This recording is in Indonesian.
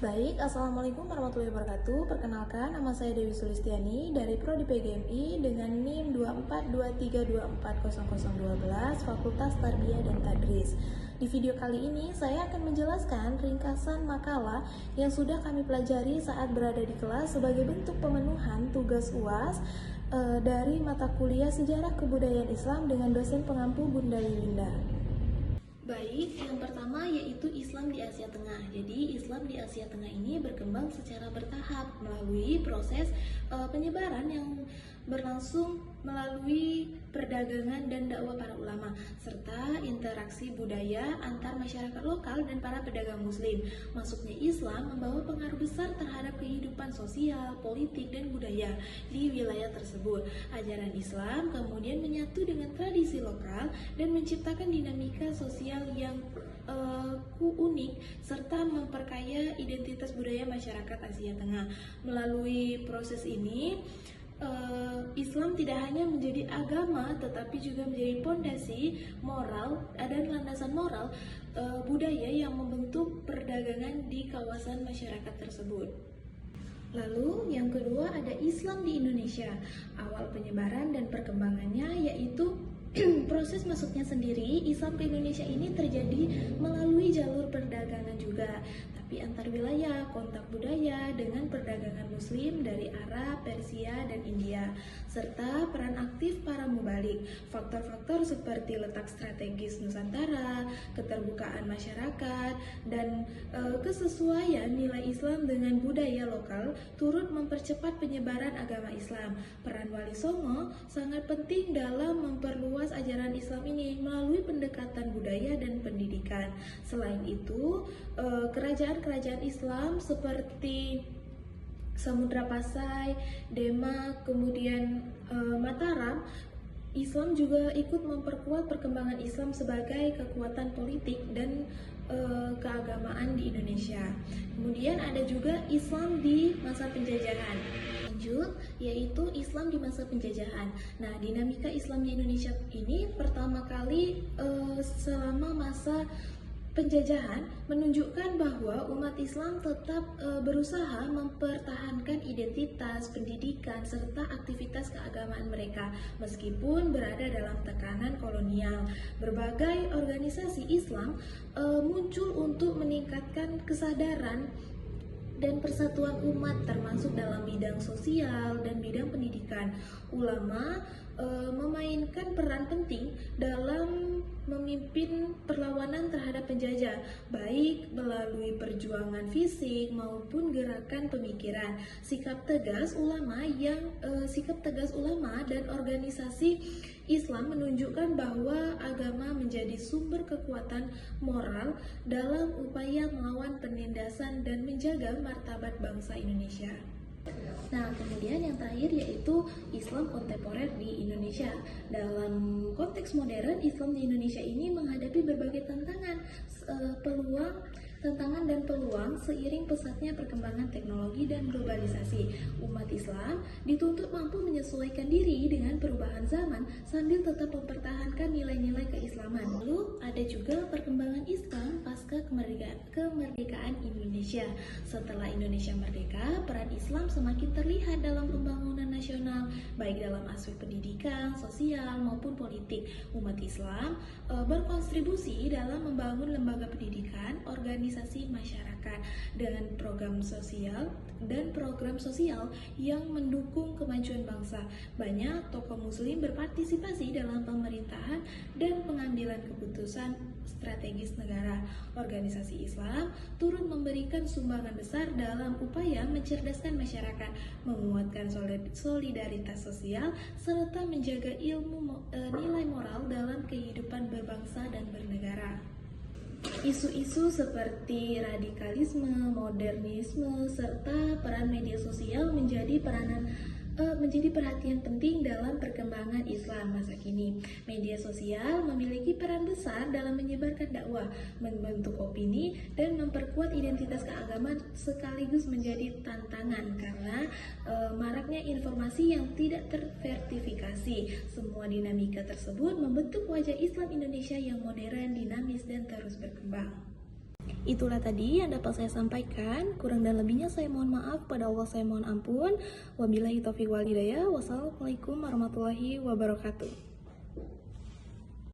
Baik, Assalamualaikum warahmatullahi wabarakatuh. Perkenalkan, nama saya Dewi Sulistiani dari Prodi PGMI dengan NIM 2423240012 Fakultas Tarbiyah dan Tadris. Di video kali ini, saya akan menjelaskan ringkasan makalah yang sudah kami pelajari saat berada di kelas sebagai bentuk pemenuhan tugas UAS dari mata kuliah Sejarah Kebudayaan Islam dengan dosen pengampu Bunda Lilinda. Baik, yang pertama yaitu Islam di Asia Tengah. Jadi Islam di Asia Tengah ini berkembang secara bertahap melalui proses penyebaran yang berlangsung melalui perdagangan dan dakwah para ulama serta interaksi budaya antar masyarakat lokal dan para pedagang muslim. Masuknya Islam membawa pengaruh besar terhadap kehidupan sosial, politik, dan budaya di wilayah tersebut. Ajaran Islam kemudian menyatu dengan tradisi lokal dan menciptakan dinamika sosial yang unik serta memperkaya identitas budaya masyarakat Asia Tengah. Melalui proses ini, Islam tidak hanya menjadi agama tetapi juga menjadi pondasi moral dan landasan moral budaya yang membentuk perdagangan di kawasan masyarakat tersebut. Lalu yang kedua ada Islam di Indonesia. Awal penyebaran dan perkembangannya yaitu proses masuknya sendiri. Islam ke Indonesia ini terjadi melalui jalur perdagangan juga, tapi antar wilayah, kontak budaya dengan perdagangan muslim dari Arab, Persia, dan India, serta peran aktif para mubalik. Faktor-faktor seperti letak strategis Nusantara, keterbukaan masyarakat, dan kesesuaian nilai Islam dengan budaya lokal turut mempercepat penyebaran agama Islam. Peran Wali Songo sangat penting dalam memperluas ajaran Islam ini melalui pendekatan budaya dan pendidikan. Selain itu, kerajaan-kerajaan Islam seperti Samudra Pasai, Demak, kemudian Mataram, Islam juga ikut memperkuat perkembangan Islam sebagai kekuatan politik dan keagamaan di Indonesia. Kemudian ada juga Islam di masa penjajahan. Lanjut, yaitu Islam di masa penjajahan. Nah, dinamika Islam di Indonesia ini pertama kali selama masa penjajahan menunjukkan bahwa umat Islam tetap berusaha mempertahankan identitas, pendidikan, serta aktivitas keagamaan mereka meskipun berada dalam tekanan kolonial. Berbagai organisasi Islam muncul untuk meningkatkan kesadaran dan persatuan umat termasuk dalam bidang sosial dan bidang pendidikan. Ulama memainkan peran penting dalam memimpin perlawanan terhadap penjajah, baik melalui perjuangan fisik maupun gerakan pemikiran. Sikap tegas ulama dan organisasi Islam menunjukkan bahwa agama menjadi sumber kekuatan moral dalam upaya melawan penindasan dan menjaga martabat bangsa Indonesia. Nah, kemudian yang terakhir yaitu Islam kontemporer di Indonesia. Dalam konteks modern, Islam di Indonesia ini menghadapi berbagai tantangan dan peluang seiring pesatnya perkembangan teknologi dan globalisasi. Umat Islam dituntut mampu menyesuaikan diri dengan perubahan zaman sambil tetap mempertahankan nilai-nilai keislaman. Lalu ada juga perkembangan Islam pasca kemerdekaan Indonesia. Setelah Indonesia merdeka, peran Islam semakin terlihat dalam pembangunan nasional, baik dalam aspek pendidikan, sosial, maupun politik. Umat Islam berkontribusi dalam membangun lembaga pendidikan, organisasi masyarakat, dengan program sosial yang mendukung kemajuan bangsa. Banyak tokoh muslim berpartisipasi dalam pemerintahan dan pengambilan keputusan strategis negara. Organisasi Islam turut memberikan sumbangan besar dalam upaya mencerdaskan masyarakat, menguatkan solidaritas sosial, serta menjaga nilai moral dalam kehidupan berbangsa dan bernegara. Isu-isu seperti radikalisme, modernisme, serta peran media sosial menjadi perhatian penting dalam perkembangan Islam masa kini. Media sosial memiliki peran besar dalam menyebarkan dakwah, membentuk opini, dan memperkuat identitas keagamaan sekaligus menjadi tantangan karena maraknya informasi yang tidak terverifikasi. Semua dinamika tersebut membentuk wajah Islam Indonesia yang modern, dinamis, dan terus berkembang. Itulah tadi yang dapat saya sampaikan. Kurang dan lebihnya saya mohon maaf, pada Allah saya mohon ampun. Wabillahi taufiq wal hidayah. Wassalamualaikum warahmatullahi wabarakatuh.